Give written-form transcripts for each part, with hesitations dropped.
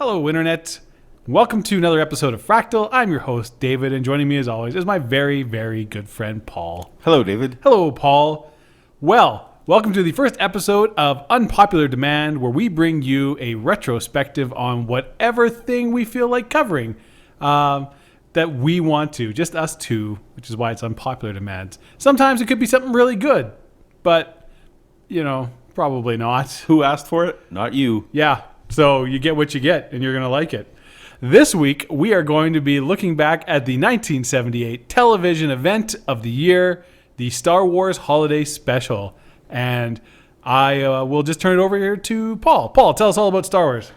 Hello, Internet. Welcome to another episode of Fractal. I'm your host, David, and joining me as always is my very, very good friend, Paul. Hello, David. Hello, Paul. Well, welcome to the first episode of Unpopular Demand, where we bring you a retrospective on whatever thing we feel like covering that we want to, just us two, which is why it's Unpopular Demand. Sometimes it could be something really good, but, probably not. Who asked for it? Not you. Yeah, so you get what you get, and you're going to like it. This week, we are going to be looking back at the 1978 television event of the year, the Star Wars Holiday Special. And I will just turn it over here to Paul. Paul, tell us all about Star Wars.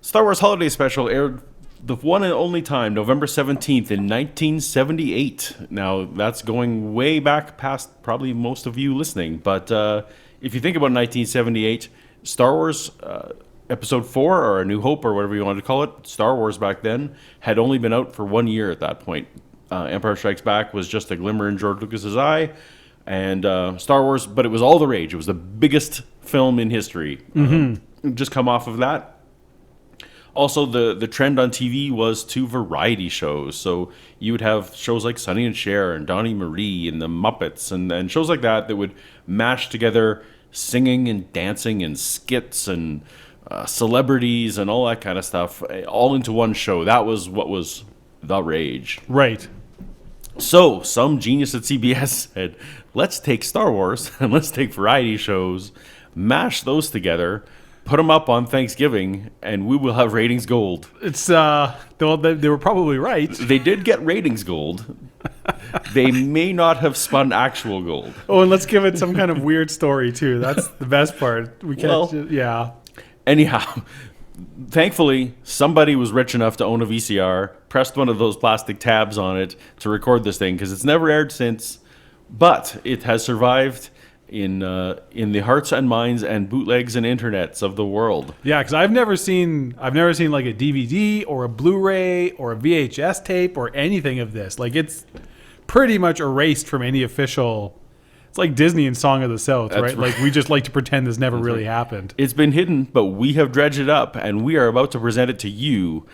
Star Wars Holiday Special aired the one and only time, November 17th in 1978. Now, that's going way back past probably most of you listening. But if you think about 1978, Star Wars Episode 4, or A New Hope, or whatever you wanted to call it, Star Wars back then, had only been out for 1 year at that point. Empire Strikes Back was just a glimmer in George Lucas's eye. And Star Wars, but it was all the rage. It was the biggest film in history. Just come off of that. Also, the trend on TV was to variety shows. So you would have shows like Sonny and Cher and Donnie Marie and the Muppets and shows like that would mash together singing and dancing and skits and celebrities and all that kind of stuff all into one show. That was what was the rage. Right. So some genius at CBS said, let's take Star Wars and let's take variety shows, mash those together, put them up on Thanksgiving, and we will have ratings gold. It's they were probably right. They did get ratings gold. They may not have spun actual gold. Oh, and let's give it some kind of weird story too. That's the best part. We can't. Yeah. Anyhow, thankfully, somebody was rich enough to own a VCR, pressed one of those plastic tabs on it to record this thing, because it's never aired since, but it has survived in the hearts and minds and bootlegs and internets of the world. Yeah, because I've never seen like a DVD or a Blu-ray or a VHS tape or anything of this. Like, it's pretty much erased from any official. It's like Disney and Song of the South, right? Like, we just like to pretend this never really happened. It's been hidden, but we have dredged it up, and we are about to present it to you,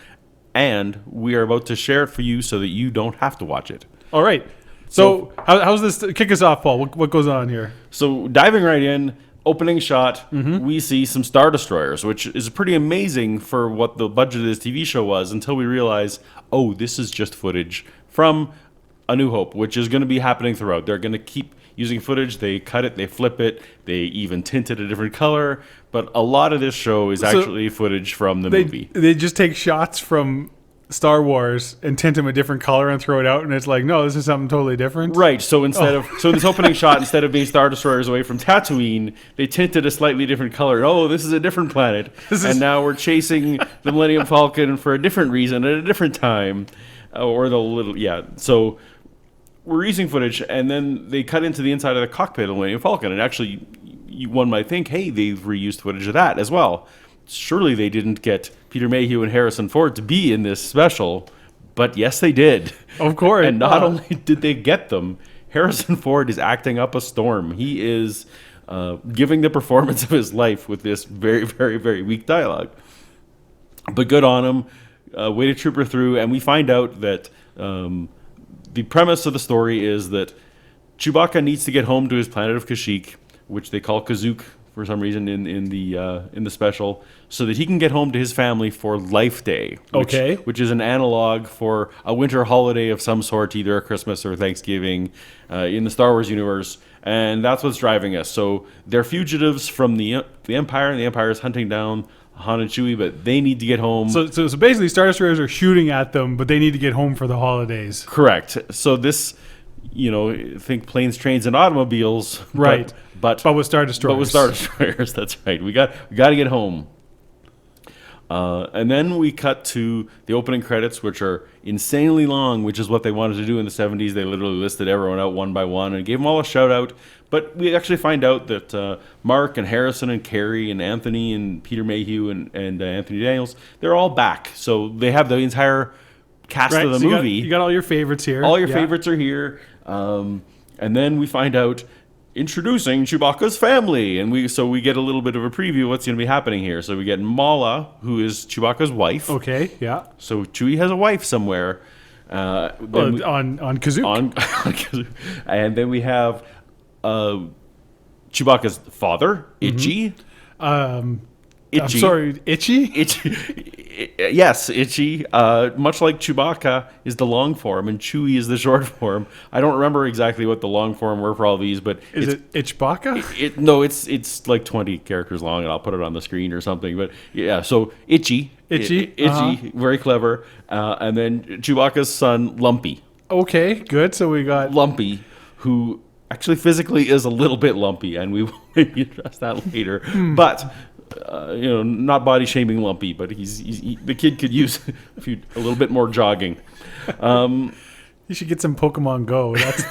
and we are about to share it for you so that you don't have to watch it. All right. So how's this? Kick us off, Paul. What goes on here? So diving right in, opening shot, we see some Star Destroyers, which is pretty amazing for what the budget of this TV show was, until we realize, oh, this is just footage from A New Hope, which is going to be happening throughout. They're going to keep using footage. They cut it, they flip it, they even tint it a different color. But a lot of this show is actually footage from the movie. They just take shots from Star Wars and tint them a different color and throw it out, and it's like, no, this is something totally different. Right. So in this opening shot, instead of being Star Destroyers away from Tatooine, they tinted a slightly different color. Oh, this is a different planet, now we're chasing the Millennium Falcon for a different reason at a different time, So we're using footage, and then they cut into the inside of the cockpit of the Millennium Falcon, and actually, one might think, hey, they've reused footage of that as well. Surely they didn't get Peter Mayhew and Harrison Ford to be in this special, but yes, they did. Of course. And not only did they get them, Harrison Ford is acting up a storm. He is giving the performance of his life with this very, very, very weak dialogue. But good on him. Way to trooper through, and we find out that the premise of the story is that Chewbacca needs to get home to his planet of Kashyyyk, which they call Kazook for some reason in the special, so that he can get home to his family for Life Day, which is an analog for a winter holiday of some sort, either a Christmas or Thanksgiving in the Star Wars universe, and that's what's driving us. So they're fugitives from the Empire, and the Empire is hunting down Han and Chewie, but they need to get home. So basically, Star Destroyers are shooting at them, but they need to get home for the holidays. Correct. So this, think planes, trains, and automobiles, right? But with Star Destroyers. But with Star Destroyers, that's right. We got to get home. And then we cut to the opening credits, which are insanely long, which is what they wanted to do in the 70s. They literally listed everyone out one by one and gave them all a shout out. But we actually find out that Mark and Harrison and Carrie and Anthony and Peter Mayhew and Anthony Daniels, they're all back. So they have the entire cast of the movie. You got all your favorites here. All your favorites are here. And then we find out introducing Chewbacca's family, and we get a little bit of a preview of what's going to be happening here. So we get Mala, who is Chewbacca's wife. Okay, yeah. So Chewie has a wife somewhere. On Kashyyyk. On Kashyyyk. And then we have Chewbacca's father, Itchy. Itchy. I'm sorry, Itchy? Yes, Itchy. Much like Chewbacca is the long form and Chewie is the short form. I don't remember exactly what the long form were for all these, but is it Itchbacca? No, it's like 20 characters long, and I'll put it on the screen or something. But yeah, so Itchy, very clever, and then Chewbacca's son, Lumpy. Okay, good. So we got Lumpy, who actually physically is a little bit lumpy, and we will maybe address that later, but. Not body shaming Lumpy, but the kid could use a little bit more jogging. You should get some Pokemon Go. That's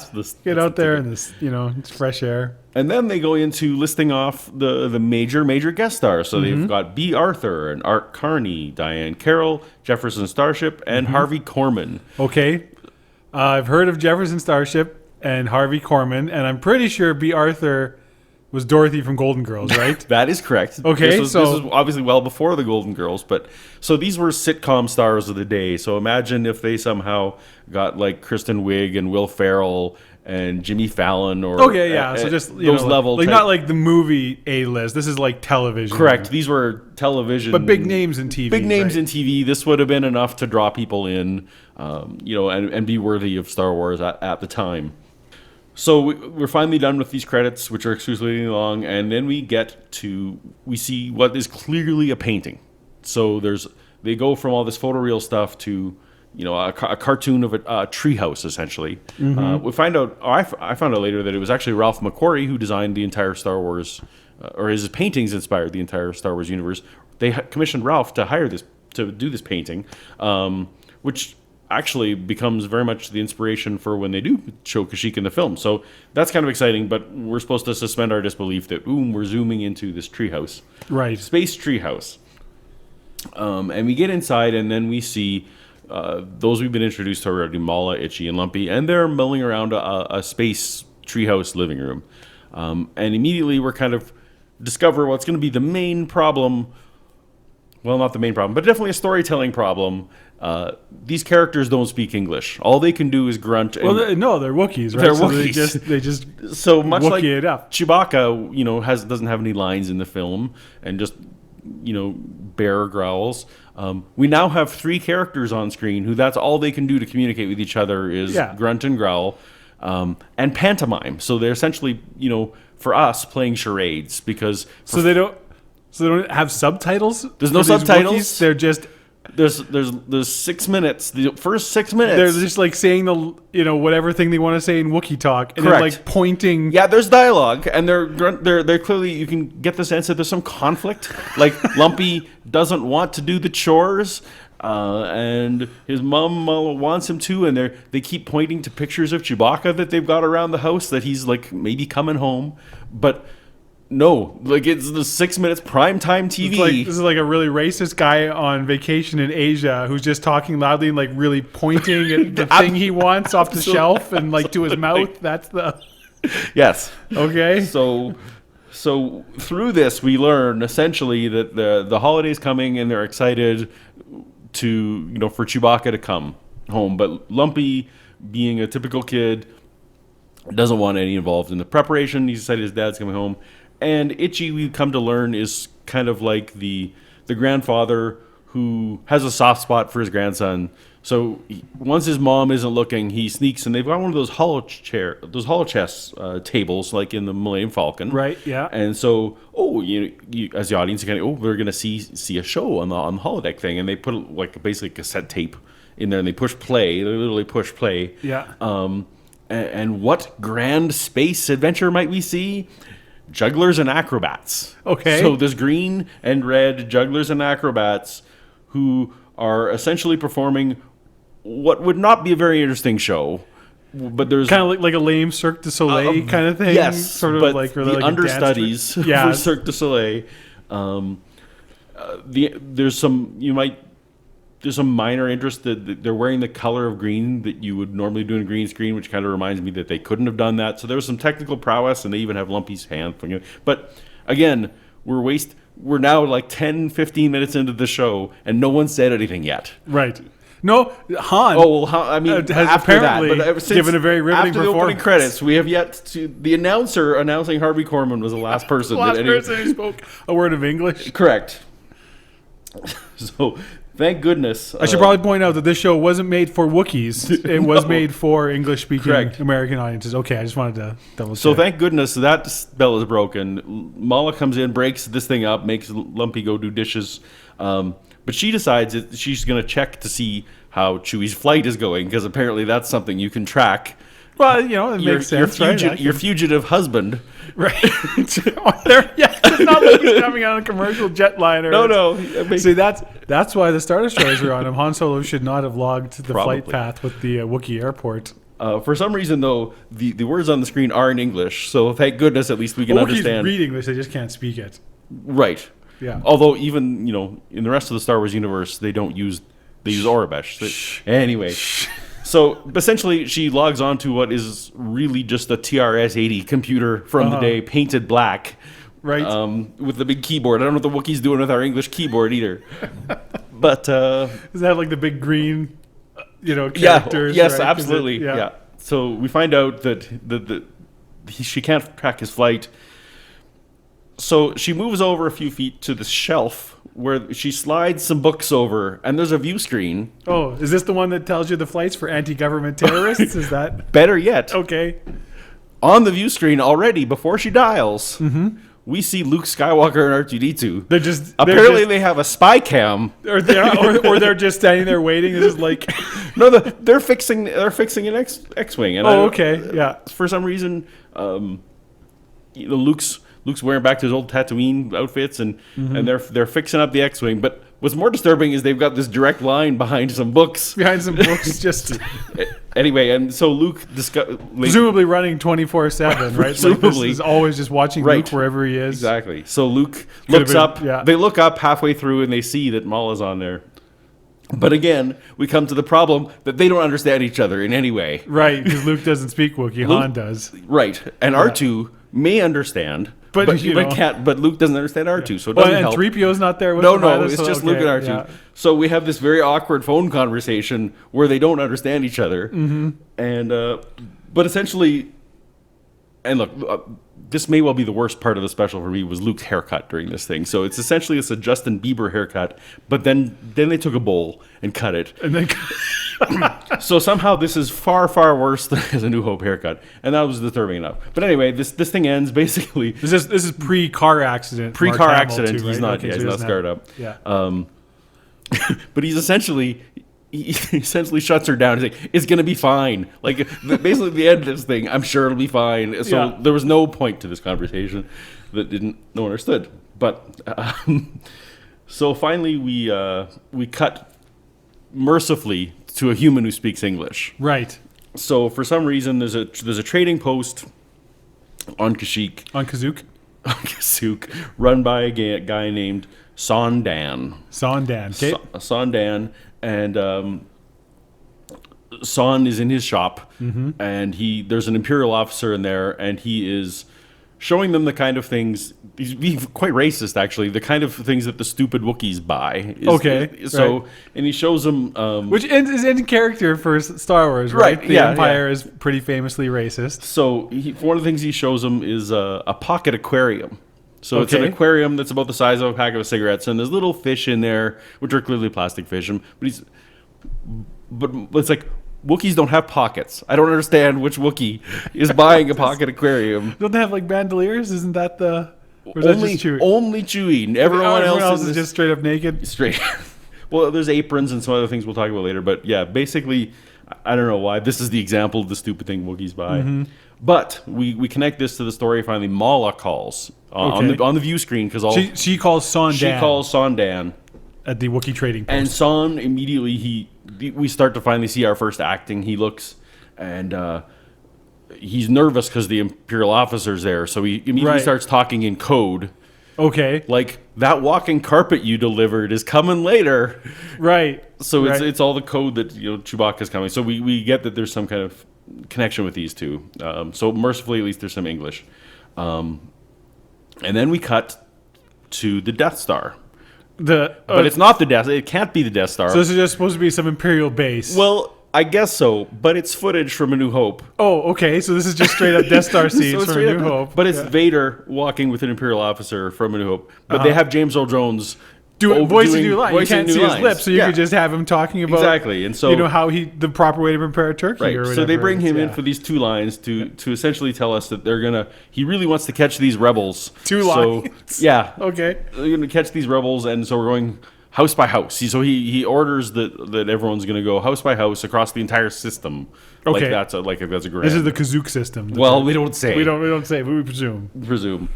the get out there in this, it's fresh air. And then they go into listing off the major guest stars. So they've got Bea Arthur and Art Carney, Diahann Carroll, Jefferson Starship, and Harvey Korman. Okay, I've heard of Jefferson Starship and Harvey Korman, and I'm pretty sure Bea Arthur was Dorothy from Golden Girls, right? That is correct. Okay, this was obviously well before the Golden Girls, but so these were sitcom stars of the day. So imagine if they somehow got like Kristen Wiig and Will Ferrell and Jimmy Fallon, or so just those level, like not like the movie A-list. This is like television. Correct. These were television, but big names in TV. Big names in TV. This would have been enough to draw people in, and be worthy of Star Wars at the time. So we're finally done with these credits, which are exclusively long, and then we see what is clearly a painting. So they go from all this photoreal stuff to, a cartoon of a treehouse, essentially. We find out, I found out later that it was actually Ralph McQuarrie who designed the entire Star Wars, or his paintings inspired the entire Star Wars universe. They commissioned Ralph to do this painting, which actually becomes very much the inspiration for when they do show Kashyyyk in the film. So that's kind of exciting, but we're supposed to suspend our disbelief that, we're zooming into this treehouse. Right. Space treehouse. And we get inside, and then we see those we've been introduced to already, Mala, Itchy, and Lumpy, and they're milling around a space treehouse living room. And immediately we're kind of discover what's going to be the main problem. Well, not the main problem, but definitely a storytelling problem. These characters don't speak English. All they can do is grunt. They're Wookiees, right? They're so Wookiees. They just so much Wookie like it up. Chewbacca, doesn't have any lines in the film, and just bear growls. We now have 3 characters on screen who that's all they can do to communicate with each other is grunt and growl, and pantomime. So they're essentially, for us, playing charades because they don't have subtitles. There's no subtitles. Wookiees? They're just there's 6 minutes. The first 6 minutes, they're just like saying the whatever thing they want to say in Wookiee talk, and Correct. they're like pointing. Yeah, there's dialogue, and they're clearly, you can get the sense that there's some conflict. Like Lumpy doesn't want to do the chores, and his mom wants him to, and they keep pointing to pictures of Chewbacca that they've got around the house that he's like maybe coming home, but. No, like it's the 6 minutes primetime TV. This is like a really racist guy on vacation in Asia who's just talking loudly and like really pointing at the thing he wants off the shelf and like to his mouth. That's the yes. Okay. So through this, we learn essentially that the holiday's coming and they're excited to for Chewbacca to come home, but Lumpy, being a typical kid, doesn't want any involved in the preparation. He's excited his dad's coming home. And Itchy, we come to learn, is kind of like the grandfather who has a soft spot for his grandson. So once his mom isn't looking, he sneaks, and they've got one of those hollow chess tables, like in the Millennium Falcon. Right. Yeah. And so, you as the audience, you kind of, we're gonna see a show on the holodeck thing, and they put like basically cassette tape in there, and they push play. They literally push play. Yeah. And what grand space adventure might we see? Jugglers and acrobats. Okay. So there's green and red jugglers and acrobats who are essentially performing what would not be a very interesting show, but there's kind of like a lame Cirque du Soleil kind of thing. Yes, sort of but like the like understudies for Cirque du Soleil. There's some, you might there's a minor interest that they're wearing the color of green that you would normally do in a green screen, which kind of reminds me that they couldn't have done that. So there was some technical prowess, and they even have Lumpy's hand. But again, we're now like 10, 15 minutes into the show, and no one said anything yet. Right. No, Han. Oh, well, I mean, has after apparently that, but given a very riveting after the opening performance. credits, we have yet to. The announcer announcing Harvey Korman was the last person. Person who spoke a word of English. Correct. So, thank goodness. I should probably point out that this show wasn't made for Wookiees. It was made for English-speaking Correct. American audiences. Okay, I just wanted to double check. So thank goodness that spell is broken. Mala comes in, breaks this thing up, makes Lumpy go do dishes. But she decides that she's going to check to see how Chewie's flight is going, because apparently that's something you can track. Well, it makes sense, right? Your fugitive husband. Right. It's not like he's coming on a commercial jetliner. No. See, that's why the Star Destroyers are on him. Han Solo should not have logged the Probably. flight path with the Wookiee airport. For some reason, though, the words on the screen are in English, so thank goodness at least we can Wookiees understand. read English, they just can't speak it. Right. Yeah. Although even, in the rest of the Star Wars universe, they use Aurebesh. Anyway. So essentially, she logs on to what is really just a TRS-80 computer from the day, painted black. Right. With the big keyboard. I don't know what the Wookiees doing with our English keyboard either. But does it have like the big green, characters? Yes, right? absolutely. Yeah. So we find out that she can't track his flight. So she moves over a few feet to the shelf where she slides some books over, and there's a view screen. Oh, is this the one that tells you the flights for anti-government terrorists? Is that Better yet, okay? on the view screen already before she dials, we see Luke Skywalker and R2-D2. They have a spy cam. or they're just standing there waiting. This is like, No, they're fixing an X-wing. And okay, yeah. For some reason, Luke's wearing back to his old Tatooine outfits, and they're fixing up the X-wing. But what's more disturbing is they've got this direct line behind some books. Behind some books, just Anyway, and so Luke presumably running 24/7, right? Presumably. Like this is always just watching Right. Luke wherever he is. Exactly. So Luke looks up. Yeah. They look up halfway through, and they see that Mala's on there. But again, we come to the problem that they don't understand each other in any way. Right, because Luke doesn't speak Wookiee. Han does. Right, and R2 may understand, But, can't. But Luke doesn't understand R2, so it doesn't help. And 3PO's not there with No, them either, it's so just okay, Luke and R2. yeah. So we have this very awkward phone conversation where they don't understand each other. And but essentially, and look, this may well be the worst part of the special for me was Luke's haircut during this thing. So it's essentially a Justin Bieber haircut, but then they took a bowl and cut it. And then So somehow this is far, far worse than his A New Hope haircut, and that was disturbing enough. But anyway, this thing ends basically. this is pre-car accident. Pre-car Mark Hamill accident. too, He's right? not. Okay, Yeah, so he's he not doesn't scarred have- up. Yeah. But he essentially shuts her down. He's like, "It's gonna be fine." Like basically, the end of this thing, I'm sure it'll be fine. So Yeah. there was no point to this conversation that no one understood. But so finally, we cut mercifully to a human who speaks English. Right. So for some reason, there's a trading post on Kashyyyk, On Kazook. run by a guy named Sondan. Sondan. Okay. Sondan, and Son is in his shop, and there's an Imperial officer in there, and he is showing them the kind of things. He's quite racist, actually. The kind of things that the stupid Wookiees buy. Right. And he shows them, Which is in character for Star Wars, right? Right, The yeah, Empire is pretty famously racist. So one of the things he shows them is a pocket aquarium. So it's an Okay. aquarium that's about the size of a pack of cigarettes, and there's little fish in there, which are clearly plastic fish. But it's like, Wookiees don't have pockets. I don't understand which Wookiee is buying a pocket aquarium. Don't they have like bandoliers? Isn't that the... Or is that just Chewie? Only Chewie. Everyone else is just straight up naked? straight. Well, there's aprons and some other things we'll talk about later. But yeah, basically, I don't know why. This is the example of the stupid thing Wookiees buy. But we connect this to the story. Finally, Mala calls on the view screen because She calls Sondan. she calls Sondan. At the Wookiee trading post. And Son immediately we start to finally see our first acting. He looks and he's nervous because the Imperial officer's there, so he immediately Right. starts talking in code. Okay. Like, that walking carpet you delivered is coming later. Right. So right. it's all the code that Chewbacca's coming. So we get that there's some kind of connection with these two. So mercifully, at least there's some English. And then we cut to the Death Star. But it's not the Death. It can't be the Death Star. So this is just supposed to be some Imperial base. Well, I guess so, but it's footage from A New Hope. Oh, okay. So this is just straight up Death Star scenes from A New Hope. But it's Vader walking with an Imperial officer from A New Hope. But they have James Earl Jones voicing new lines. You can't see his lips, so you could just have him talking about exactly. And so how the proper way to prepare a turkey. Right. Or whatever. So they bring him in for these 2 lines to essentially tell us that he really wants to catch these rebels. 2 lines. Yeah. Okay. They're going to catch these rebels, and so we're going house by house. So he orders that everyone's going to go house by house across the entire system. Okay. That's a grand. This is the Kazook system. Well, we don't say. We don't say, but we presume.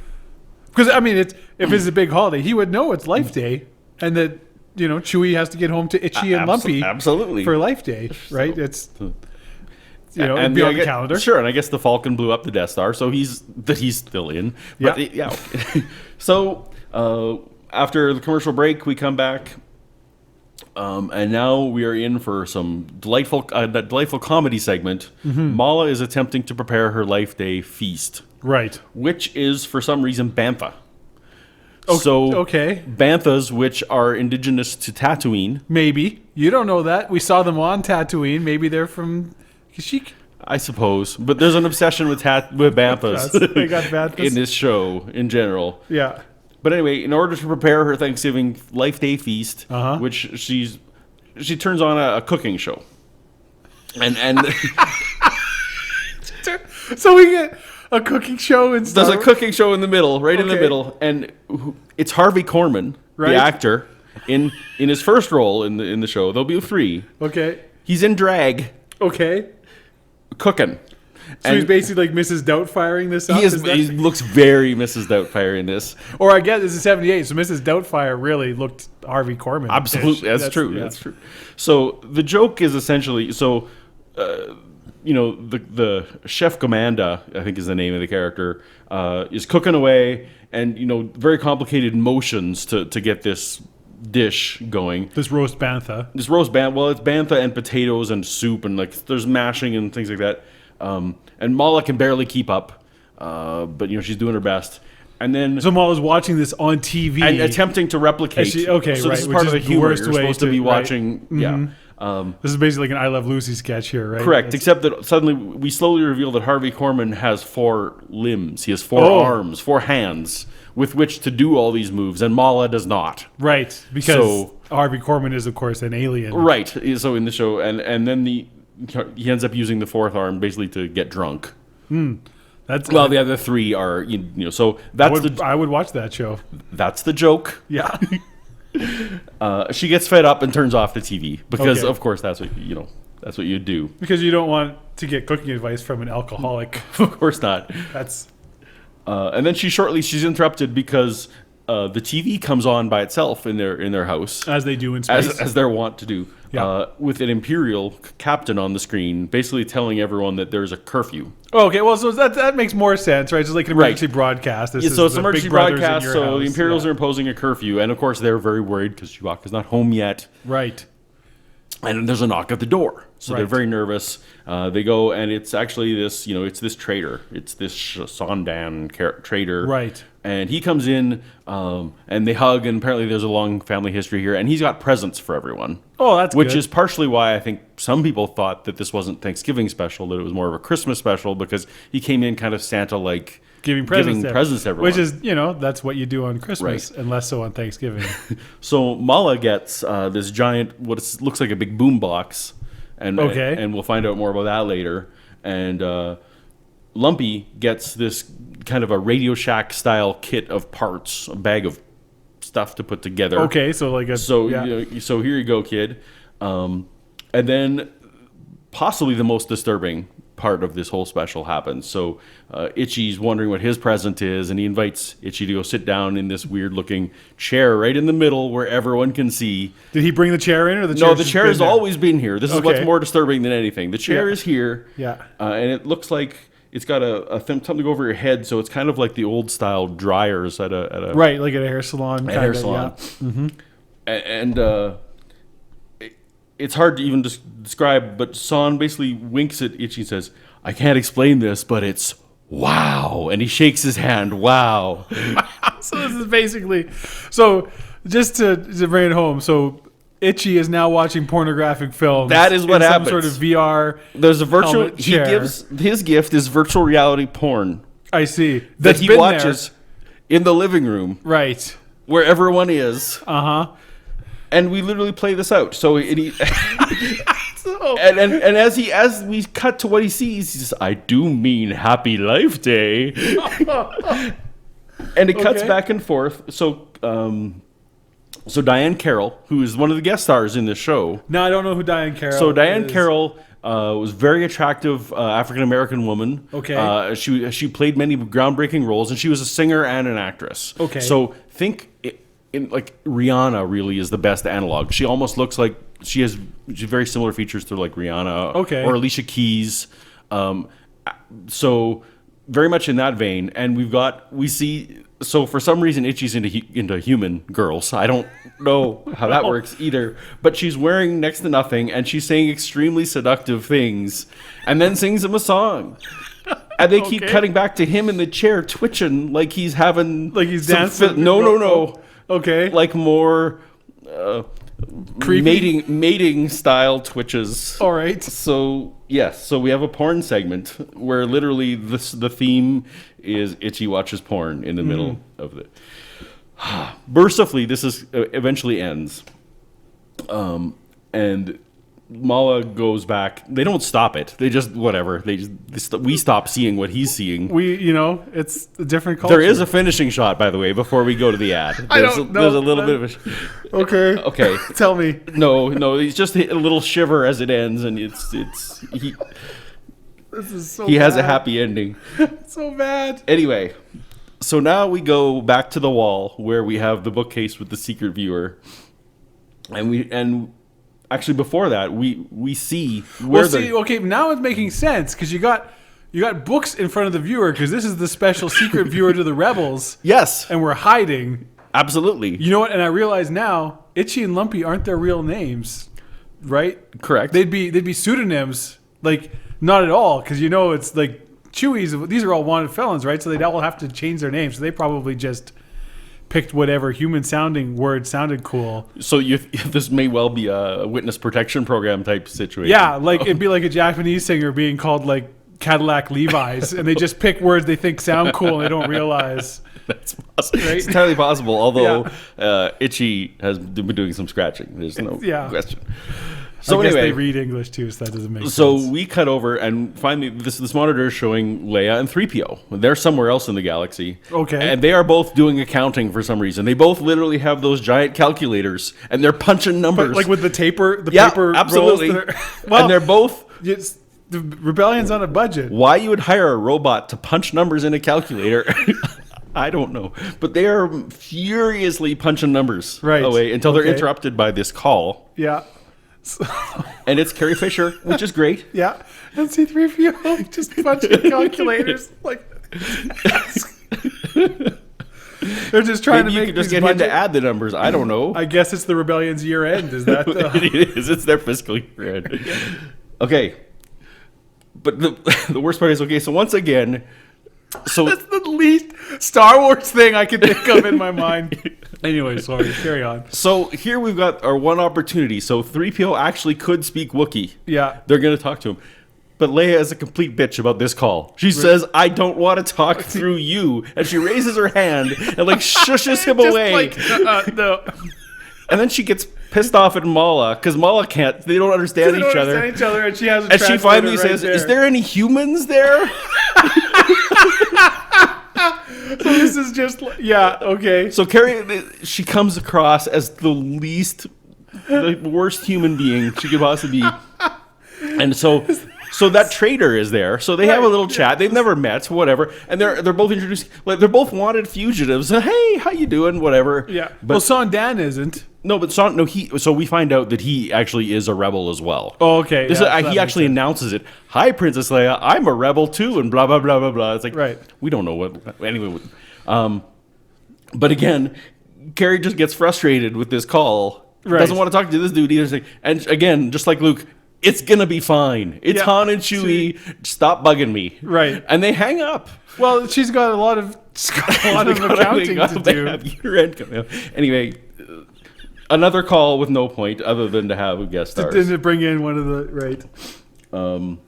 Because I mean, if it's a big holiday, he would know it's Life Day, and that Chewie has to get home to Itchy and Lumpy absolutely for Life Day, right? It's and be on the calendar. Sure, and I guess the Falcon blew up the Death Star, so he's still in. But So after the commercial break, we come back, and now we are in for some delightful comedy segment. Mm-hmm. Mala is attempting to prepare her Life Day feast, right? Which is for some reason bantha. Okay. Banthas, which are indigenous to Tatooine. Maybe. You don't know that. We saw them on Tatooine. Maybe they're from Kashyyyk. I suppose. But there's an obsession with banthas They got banthas in this show in general. Yeah. But anyway, in order to prepare her Thanksgiving Life Day feast, which she turns on a cooking show. And So we get a cooking show and stuff. There's a cooking show in the middle, in the middle, and it's Harvey Korman, the actor, in his first role in the show. There'll be 3. Okay. He's in drag. Okay. Cooking. So he's basically like Mrs. Doubtfire this up? He looks very Mrs. Doubtfire in this. Or I guess this is 78, so Mrs. Doubtfire really looked Harvey Korman. Absolutely, that's true. Yeah. That's true. So the joke is essentially the chef Commanda, I think is the name of the character, is cooking away, and very complicated motions to get this dish going. This roast bantha. Well, it's bantha and potatoes and soup, and there's mashing and things like that. And Mala can barely keep up, but she's doing her best. And then Mala's watching this on TV and attempting to replicate. So this is part of the humor. You're supposed to be watching. Mm-hmm. Yeah. This is basically like an I Love Lucy sketch here, right? Correct, except that suddenly we slowly reveal that Harvey Korman has 4 limbs. He has 4 arms, 4 hands with which to do all these moves, and Mala does not. Right, because Harvey Korman is, of course, an alien. Right, so in the show, and then he ends up using the 4th arm basically to get drunk. The other 3 are, so that's I would watch that show. That's the joke. Yeah. She gets fed up and turns off the TV because, of course, that's what you do. Because you don't want to get cooking advice from an alcoholic. Of course not. That's. And then she's interrupted because the TV comes on by itself in their house, as they do in space, as they're wont to do. Yeah. With an Imperial captain on the screen, basically telling everyone that there's a curfew. Oh, okay, well, so that makes more sense, right? It's like an emergency broadcast. So it's an emergency broadcast, so the Imperials are imposing a curfew, and of course they're very worried because Chewbacca's not home yet. Right. And there's a knock at the door, so they're very nervous. They go, and it's actually this, it's this traitor. It's this Sondan traitor. Right. And he comes in, and they hug, and apparently there's a long family history here, and he's got presents for everyone. Oh, that's Which good. is partially why I think some people thought that this wasn't Thanksgiving special, that it was more of a Christmas special, because he came in kind of Santa-like, giving presents to everyone. Which is, that's what you do on Christmas, and less so on Thanksgiving. So Mala gets this giant, looks like a big boom box, and we'll find out more about that later. And Lumpy gets this kind of a Radio Shack style kit of parts, a bag of stuff to put together. Okay, so like so here you go, kid. And then possibly the most disturbing part of this whole special happens. So Itchy's wondering what his present is, and he invites Itchy to go sit down in this weird looking chair right in the middle where everyone can see. Did he bring the chair in, or the chair? No, the chair has always been here. This is what's more disturbing than anything. The chair is here. Yeah. And it looks like it's got something to go over your head, so it's kind of like the old style dryers at a right, like at a hair salon. A hair salon. Yeah. Mm-hmm. And it's hard to even describe, but Son basically winks at Itchy and says, "I can't explain this, but it's wow," and he shakes his hand. Wow. So this is basically, so just to bring it home, so Itchy is now watching pornographic films. That is what happens. Some sort of VR. There's a virtual. He gives his gift is virtual reality porn. I see. That he watches in the living room, right, where everyone is. And we literally play this out. So and as we cut to what he sees, he says, "I do mean Happy Life Day," and it cuts back and forth. So. So Diahann Carroll, who is one of the guest stars in this show. No, I don't know who Diahann Carroll is. So Diahann Carroll was a very attractive African-American woman. Okay. She played many groundbreaking roles, and she was a singer and an actress. Okay. So think like Rihanna really is the best analog. She almost looks like she has very similar features to like Rihanna. Okay. Or Alicia Keys. So very much in that vein. And we see. So for some reason, Itchy's into human girls. I don't know how that works either. But she's wearing next to nothing, and she's saying extremely seductive things, and then sings him a song. And they keep cutting back to him in the chair, twitching like he's having dancing. No. Okay. Like more creepy mating style twitches. All right. So yes, so we have a porn segment where literally the theme is Itchy watches porn in the middle of it. Mercifully, this is eventually ends, and Mala goes back. They don't stop it. They just whatever. We stop seeing what he's seeing. It's a different culture. There is a finishing shot, by the way, before we go to the ad. There's a little bit of a. Okay. Tell me. No. He's just a little shiver as it ends, and he. This is so he bad. has a happy ending. So bad. Anyway, so now we go back to the wall where we have the bookcase with the secret viewer, and actually before that we see where okay, now it's making sense because you got books in front of the viewer because this is the special secret viewer to the rebels. Yes, and we're hiding. Absolutely. You know what? And I realize now, Itchy and Lumpy aren't their real names, right? Correct. They'd be pseudonyms. Like, not at all, because it's like Chewie's. These are all wanted felons, right? So they'd all have to change their names. So they probably just picked whatever human-sounding word sounded cool. So this may well be a witness protection program type situation. Yeah, like it'd be like a Japanese singer being called like Cadillac Levi's, and they just pick words they think sound cool, and they don't realize. That's possible. Right? It's entirely possible. Although Itchy has been doing some scratching. There's no question. So I guess they read English too, so that doesn't make sense. So we cut over and finally this monitor is showing Leia and 3PO. They're somewhere else in the galaxy. Okay. And they are both doing accounting for some reason. They both literally have those giant calculators and they're punching numbers. But like with the paper absolutely. And they're both the rebellion's on a budget. Why you would hire a robot to punch numbers in a calculator? I don't know. But they are furiously punching numbers away until they're interrupted by this call. Yeah. And it's Carrie Fisher, which is great. Yeah. And C-3PO just punching calculators. Like, they're just trying to make you could just get him to add the numbers. I don't know. I guess it's the rebellion's year end. Is that It is. It's their fiscal year end. Okay. But the worst part is, so once again... So that's the least Star Wars thing I can think of in my mind. Anyway, sorry, carry on. So here we've got our one opportunity. So 3PO actually could speak Wookiee. Yeah. They're going to talk to him. But Leia is a complete bitch about this call. She says, I don't want to talk through you. And she raises her hand and like shushes him away. Like, no. And then she gets pissed off at Mala because Mala can't. They don't understand each other. And she has. And she finally says, "Is there any humans there?" So this is just okay. So Carrie, she comes across as the worst human being she could possibly be, and so So that traitor is there. So they have a little chat. They've never met, whatever. And they're both introduced. Like, they're both wanted fugitives. Hey, how you doing? Whatever. Yeah. But Well, Sondan isn't. no, but Son, no, he. So we find out that he actually is a rebel as well. Oh, okay. This yeah, is, so that he makes actually sense. announces it. Hi, Princess Leia. I'm a rebel too, and blah blah blah blah blah. It's like, Right. We don't know what. Anyway, but again, Carrie just gets frustrated with this call. Right. Doesn't want to talk to this dude either. And again, just like Luke, it's gonna be fine. It's Yeah. Han and Chewie. Stop bugging me. Right. And they hang up. Well, she's got a lot of accounting to do. Anyway, another call with no point other than to have a guest stars. Didn't bring in one of the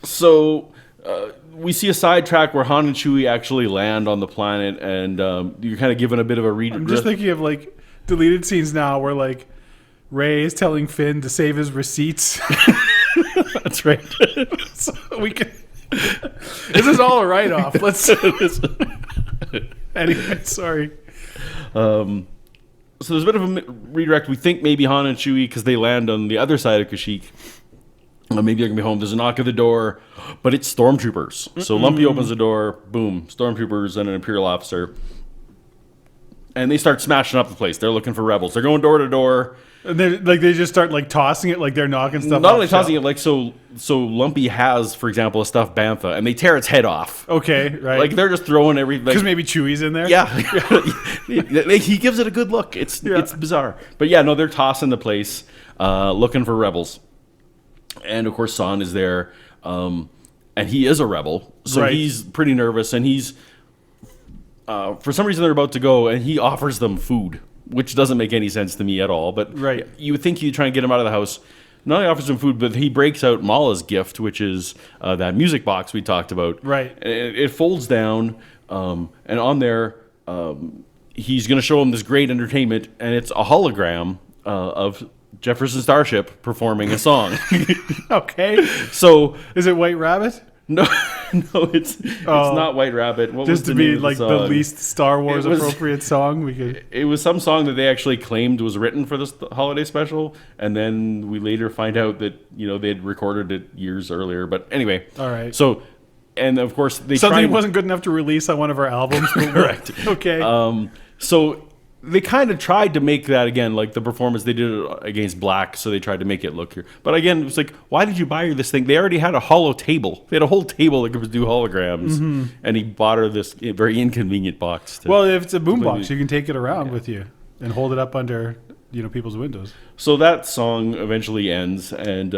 So we see a sidetrack where Han and Chewie actually land on the planet, and you're kind of given a bit of a read. I'm just thinking of like deleted scenes now where like Ray is telling Finn to save his receipts. That's right. So we can. This is all a write-off. Let's. Anyway, sorry. So there's a bit of a redirect. We think maybe Han and Chewie, because they land on the other side of Kashyyyk. Maybe they're going to be home. There's a knock at the door, but it's stormtroopers. So Lumpy opens the door. Boom. Stormtroopers and an Imperial officer. And they start smashing up the place. They're looking for rebels. They're going door to door. And they just start like tossing it, like they're knocking stuff. Not off only tossing shelf. it, like so Lumpy has, for example, a stuffed bantha, and they tear its head off. Okay, right. Like they're just throwing everything. Because maybe Chewie's in there. Yeah, he gives it a good look. It's bizarre, but yeah, no, they're tossing the place, looking for rebels, and of course Son is there, and he is a rebel, so Right. he's pretty nervous, and he's for some reason they're about to go, and he offers them food, which doesn't make any sense to me at all. But Right. you would think you'd try and get him out of the house. Not only offers him food, but he breaks out Mala's gift, which is that music box we talked about. Right. And it folds down, and on there, he's going to show him this great entertainment, and it's a hologram of Jefferson Starship performing a song. Okay. So Is it White Rabbit? no, it's not White Rabbit. What Just was to the be name of like the song? least Star Wars It was- appropriate song we could. It was some song that they actually claimed was written for this holiday special, and then we later find out that they had recorded it years earlier. But anyway, All right. So, and of course they Something tried, wasn't good enough to release on one of our albums. But correct. Okay. So they kind of tried to make that again, like the performance they did it against Black. So they tried to make it look here, but again, it was like, why did you buy her this thing? They already had a hollow table. They had a whole table that could do holograms, and he bought her this very inconvenient box. Well, if it's a boombox, completely- you can take it around with you and hold it up under people's windows. So that song eventually ends, and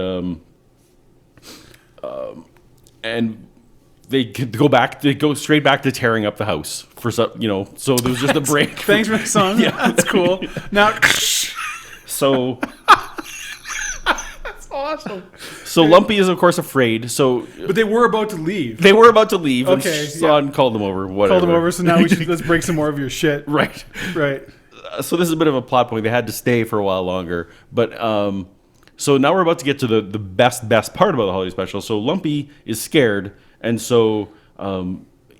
they go back. They go straight back to tearing up the house for some. So there was just a break. Thanks for the song. Yeah. That's cool. Now, So that's awesome. Lumpy is of course afraid. So But they were about to leave. they were about to leave, and Okay, Son called them over. Whatever. Called them over, so now let's break some more of your shit. Right. Right. So this is a bit of a plot point. They had to stay for a while longer, but so now we're about to get to the best part about the holiday special. So Lumpy is scared, and so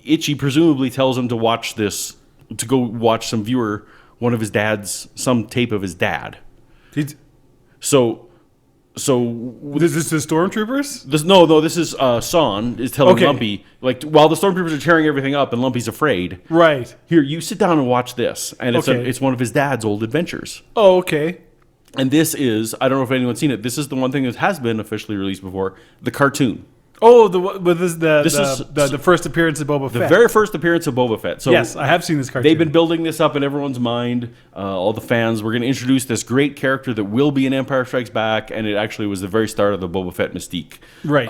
Itchy presumably tells him to go watch one of his dad's, some tape of his dad. So Is this the stormtroopers? this is Son is telling Okay. Lumpy, like, while the stormtroopers are tearing everything up and Lumpy's afraid. Right. Here, you sit down and watch this, and Okay. it's one of his dad's old adventures. Oh, okay. And this is, I don't know if anyone's seen it, this is the one thing that has been officially released before, the cartoon. Oh, the first appearance of Boba The Fett. very first appearance of Boba Fett. So Yes, I have seen this cartoon. they've been building this up in everyone's mind, all the fans. We're going to introduce this great character that will be in Empire Strikes Back, and it actually was the very start of the Boba Fett mystique. Right.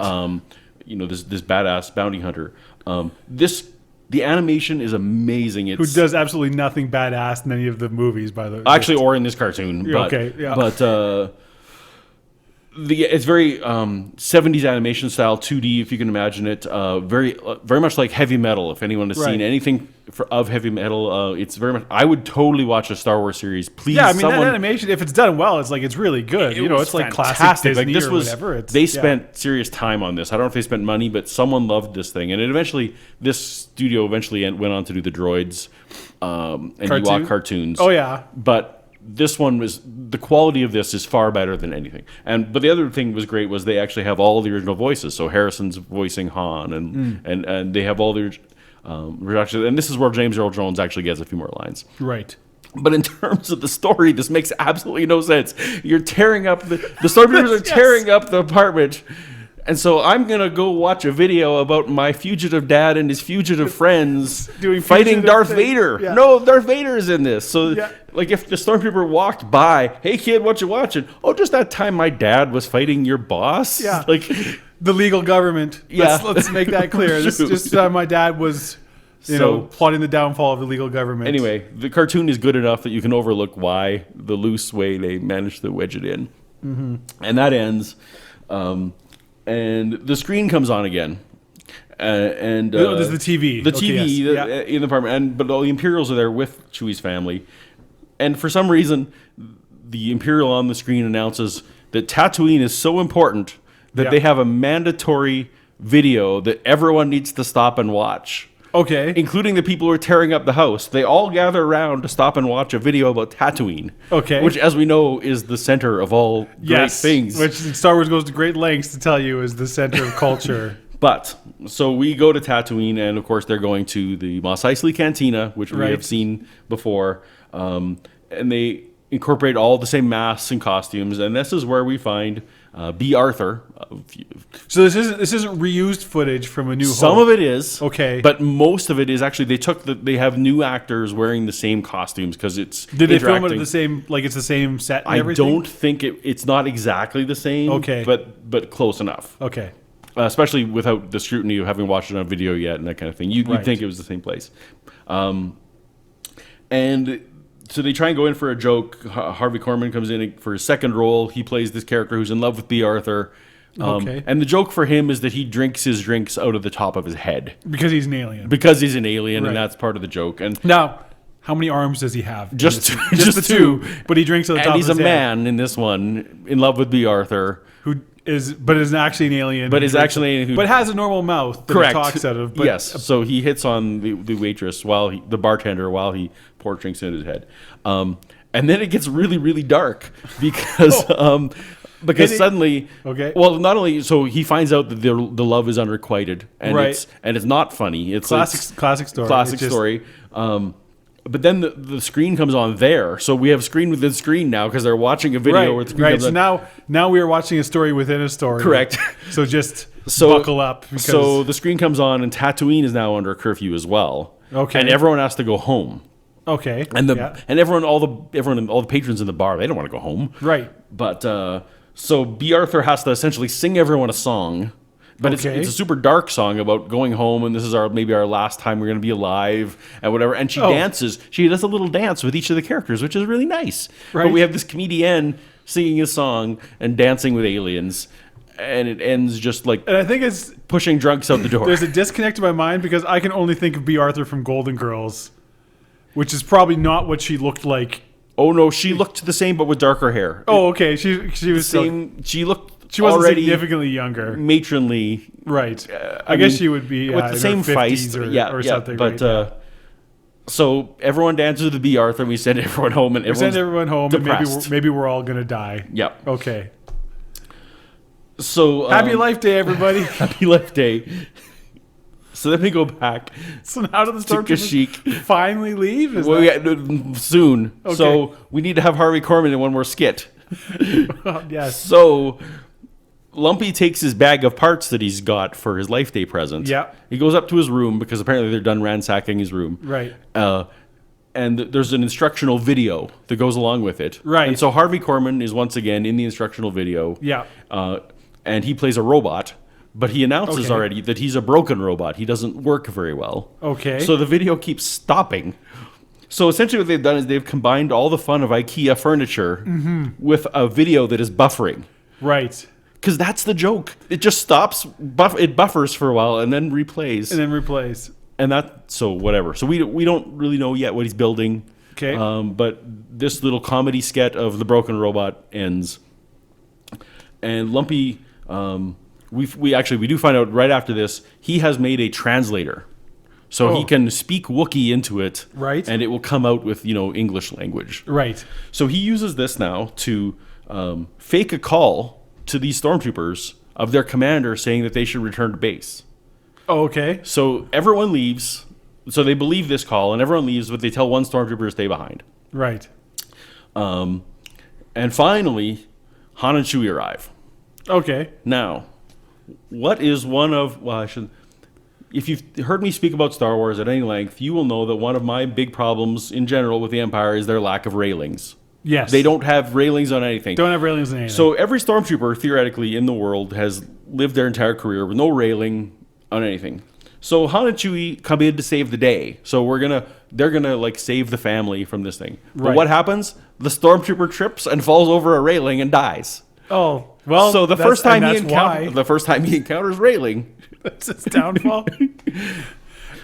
This badass bounty hunter. The animation is amazing. Who does absolutely nothing badass in any of the movies, by the way. Actually, or in this cartoon. Yeah, But, okay, yeah. But it's very 70s animation style, 2D, if you can imagine it. Very much like heavy metal. If anyone has Right. seen anything of heavy metal, it's very much. I would totally watch a Star Wars series. Please, Yeah, I mean, someone. that animation, if it's done well, it's really good. It It's was like classic fantastic. Disney Like, this or was, whatever. they spent serious time on this. I don't know if they spent money, but someone loved this thing. And this studio eventually went on to do the Droids and Cartoon? Ewok cartoons. Oh, yeah. But this one was, the quality of this is far better than anything. But the other thing was great was they actually have all the original voices. So Harrison's voicing Han, and they have all the and this is where James Earl Jones actually gets a few more lines. Right. But in terms of the story, this makes absolutely no sense. You're tearing up the stormtroopers are tearing up the apartment. And so I'm going to go watch a video about my fugitive dad and his fugitive friends fighting Darth Vader. Yeah. No, Darth Vader is in this. So, like, if the stormtrooper walked by, hey, kid, what you watching? Oh, just that time my dad was fighting your boss? Yeah. Like, the legal government. Yeah. Let's make that clear. This just my dad was, plotting the downfall of the legal government. Anyway, the cartoon is good enough that you can overlook why the loose way they managed to wedge it in. Mm-hmm. And that ends... and the screen comes on again, there's the TV. The TV in the apartment, but all the Imperials are there with Chewie's family, and for some reason, the Imperial on the screen announces that Tatooine is so important that they have a mandatory video that everyone needs to stop and watch. Okay. Including the people who are tearing up the house. They all gather around to stop and watch a video about Tatooine. Okay. Which, as we know, is the center of all great things. Which Star Wars goes to great lengths to tell you is the center of culture. But, so we go to Tatooine, and of course they're going to the Mos Eisley Cantina, which we have seen before. And they incorporate all the same masks and costumes, and this is where we find Bea Arthur. So this isn't reused footage from A New Hope. Some of it is, okay, but most of it is actually they have new actors wearing the same costumes because it's. Did they film it at the same? Like it's the same set? And everything? Don't think it's not exactly the same. Okay, but close enough. Okay, especially without the scrutiny of having watched it on video yet and that kind of thing. You'd think it was the same place, and. So they try and go in for a joke. Harvey Korman comes in for his second role. He plays this character who's in love with Bea Arthur. And the joke for him is that he drinks his drinks out of the top of his head. Because he's an alien. And that's part of the joke. And now, how many arms does he have? Just the two. But he drinks out of the top of his head. And he's a man in this one, in love with Bea Arthur. But is actually an alien. But is actually an alien but has a normal mouth that he talks out of. But yes. So he hits on the waitress the bartender while he pours drinks into his head. And then it gets really, really dark because suddenly, well, not only so he finds out that the love is unrequited and it's not funny. It's classic story. Classic story. But then the screen comes on there, so we have screen within screen now because they're watching a video where the screen comes on. So now we are watching a story within a story. Correct. So buckle up. So the screen comes on, and Tatooine is now under curfew as well. Okay. And everyone has to go home. Okay. And all the patrons in the bar, they don't want to go home. Right. But so Bea Arthur has to essentially sing everyone a song. But it's a super dark song about going home, and this is maybe our last time we're going to be alive, and whatever. And she dances. She does a little dance with each of the characters, which is really nice. Right. But we have this comedian singing a song and dancing with aliens, and it ends just like. And I think it's pushing drunks out the door. There's a disconnect in my mind because I can only think of Bea Arthur from Golden Girls, which is probably not what she looked like. Oh no, she looked the same, but with darker hair. Oh, okay. She was same. She looked. She wasn't significantly younger. Matronly. Right. I guess she would be with the same face or something. But so everyone dances to Bea Arthur, and we send everyone home, and and maybe we're all gonna die. Yep. Okay. So happy Life Day, everybody. Happy Life Day. So then we go back. So how did the Stormtroopers finally leave? Soon. Okay. So we need to have Harvey Korman in one more skit. Yes. So Lumpy takes his bag of parts that he's got for his Life Day present. Yeah. He goes up to his room because apparently they're done ransacking his room. Right. And there's an instructional video that goes along with it. Right. And so Harvey Korman is once again in the instructional video. Yeah. And he plays a robot, but he announces already that he's a broken robot. He doesn't work very well. Okay. So the video keeps stopping. So essentially what they've done is they've combined all the fun of IKEA furniture with a video that is buffering. Right. Because that's the joke. It just stops, it buffers for a while, and then replays. And so whatever. So we don't really know yet what he's building. Okay. But this little comedy sketch of the broken robot ends. And Lumpy, we do find out right after this, he has made a translator. So he can speak Wookiee into it. Right. And it will come out with, English language. Right. So he uses this now to fake a call to these stormtroopers of their commander saying that they should return to base. Oh, okay. So everyone leaves. So they believe this call, and everyone leaves, but they tell one stormtrooper to stay behind. Right. And finally, Han and Chewie arrive. Okay. Now, what is one of... Well, if you've heard me speak about Star Wars at any length, you will know that one of my big problems in general with the Empire is their lack of railings. Yes. They don't have railings on anything. Don't have railings on anything. So every stormtrooper, theoretically, in the world has lived their entire career with no railing on anything. So Han and Chewie come in to save the day. So they're gonna like save the family from this thing. But what happens? The stormtrooper trips and falls over a railing and dies. Oh, well. So the first time he why. encounters railing, That's its downfall.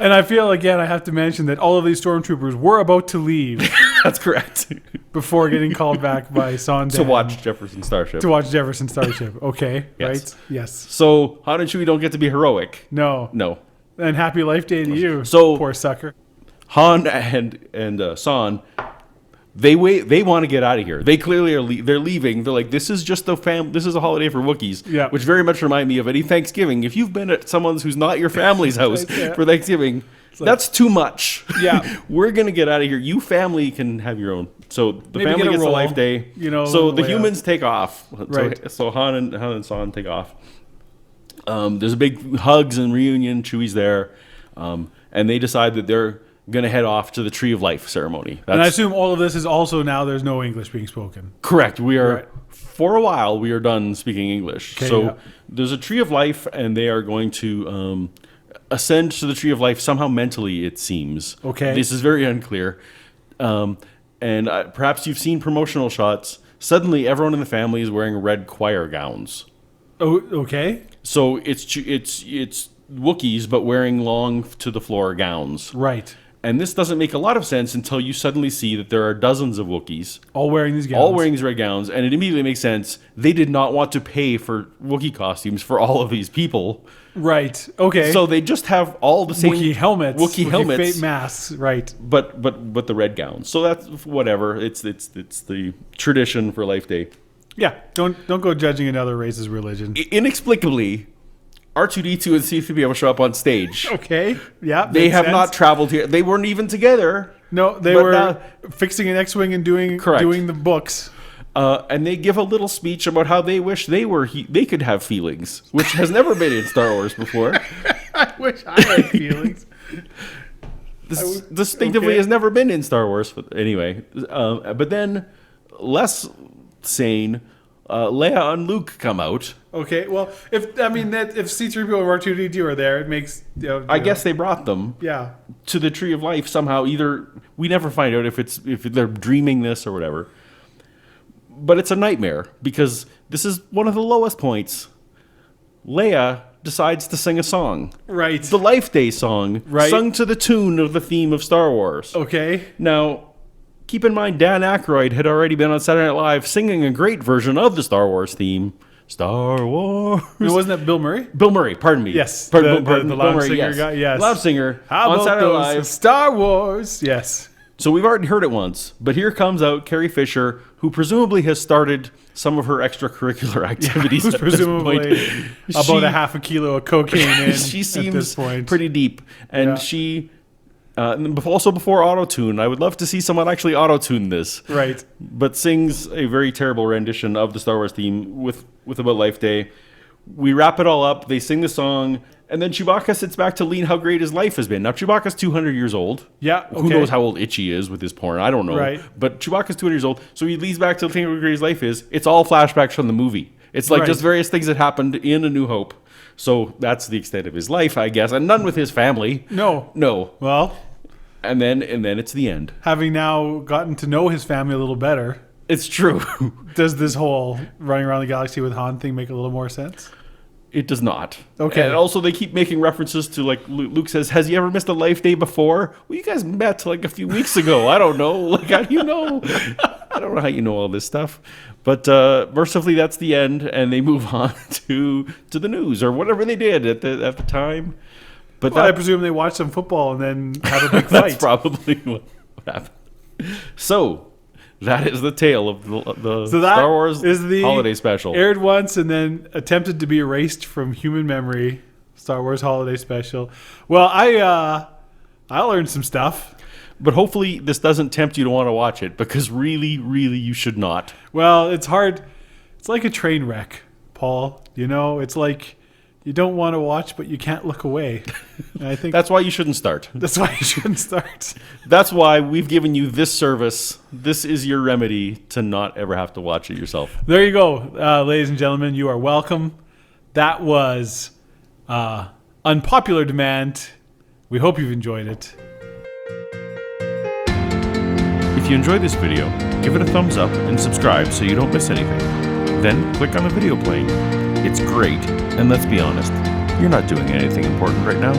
And I feel, again, I have to mention that all of these stormtroopers were about to leave that's correct, before getting called back by Sondan. to watch Jefferson Starship. To watch Jefferson Starship. Okay, Yes. right? Yes. So Han and Chewie don't get to be heroic. No. No. And happy life day to you, So- poor sucker. Han and Son, they want to get out of here. They clearly are. They're leaving. They're like, this is just This is a holiday for Wookiees. Yeah. Which very much remind me of any Thanksgiving. If you've been at someone's who's not your family's house Yeah. for Thanksgiving, that's too much. Yeah. We're gonna get out of here. You family can have your own. So the Maybe family get a gets the roll, life day. on So the the way humans take off. Right. So Han and Son take off. There's a big hugs and reunion. Chewie's there, and they decide that they're going to head off to the Tree of Life ceremony. And I assume all of this is also now there's no English being spoken. Correct. We are, Right. for a while, we are done speaking English. Okay, so yeah. there's a Tree of Life, and they are going to ascend to the Tree of Life somehow mentally, it seems. Okay. This is very unclear. And perhaps you've seen promotional shots. Suddenly, everyone in the family is wearing red choir gowns. Oh, okay. So it's Wookiees, but wearing long to the floor gowns. Right. And this doesn't make a lot of sense until you suddenly see that there are dozens of Wookiees All wearing these gowns. all wearing these red gowns, and it immediately makes sense. They did not want to pay for Wookiee costumes for all of these people. Right. Okay. So they just have all the same Wookiee helmets. Wookiee helmets, fake masks. Right. but the red gowns. So that's whatever. It's the tradition for Life Day. Yeah. Don't go judging another race's religion. Inexplicably, R2D2 and C-3PO show up on stage. Okay. Yeah. They makes have sense. not traveled here. They weren't even together. No, they but were now- fixing an X-wing and doing Correct. the books. And they give a little speech about how they wish they could have feelings, which has never been in Star Wars before. I wish I had feelings. This distinctively okay. has never been in Star Wars. Anyway, but then less sane, Leia and Luke come out. Okay. Well, if C-3PO and R2D2 are there, it makes. I guess they brought them Yeah. to the Tree of Life somehow. Either we never find out if they're dreaming this or whatever. But it's a nightmare because this is one of the lowest points. Leia decides to sing a song. Right. The Life Day song, Right. sung to the tune of the theme of Star Wars. Okay. Now, keep in mind, Dan Aykroyd had already been on Saturday Night Live singing a great version of the Star Wars theme. Star Wars. No, wasn't that Bill Murray? Bill Murray, pardon me. Yes, Pardon, the Bill loud Murray, singer yes. guy, yes. Loud singer How on about Saturday Night those Live. Star Wars? Yes. So we've already heard it once, but here comes out Carrie Fisher, who presumably has started some of her extracurricullar activities. Who's at this presumably point. about a half a kilo of cocaine in She at seems this point. pretty deep, and Yeah. she also before auto-tune. I would love to see someone actually auto-tune this, Right. but sings a very terrible rendition of the Star Wars theme with About Life Day. We wrap it all up. They sing the song, and then Chewbacca sits back to lean how great his life has been. Now Chewbacca's 200 years old. Yeah. Who knows how old Itchy is with his porn? I don't know. Right. But Chewbacca's 200 years old, so he leads back to think how great his life is. It's all flashbacks from the movie. It's like Right. just various things that happened in A New Hope. So that's the extent of his life, I guess, and none with his family. No. No. Well, And then it's the end. having now gotten to know his family a little better, It's true. does this whole running around the galaxy with Han thing make a little more sense? It does not. Okay. And also, they keep making references to, like, Luke says, has he ever missed a Life Day before? Well, you guys met, like, a few weeks ago. I don't know. Like, how do you know? I don't know how you know all this stuff. But mercifully, that's the end, and they move on to the news, or whatever they did at the time. But Well, I presume they watch some football and then have a big that's fight. probably what happened. So, that is the tale of the So that Star Wars is the holiday special. Aired once and then attempted to be erased from human memory. Star Wars holiday special. Well, I learned some stuff. But hopefully this doesn't tempt you to want to watch it, because really, really you should not. Well, it's hard. It's like a train wreck, Paul. You know, it's like you don't want to watch, but you can't look away. And I think That's why you shouldn't start. that's why you shouldn't start. That's why we've given you this service. This is your remedy to not ever have to watch it yourself. There you go, ladies and gentlemen. You are welcome. That was Unpopular Demand. We hope you've enjoyed it. If you enjoyed this video, give it a thumbs up and subscribe so you don't miss anything. Then click on the video playing. It's great, and let's be honest, you're not doing anything important right now.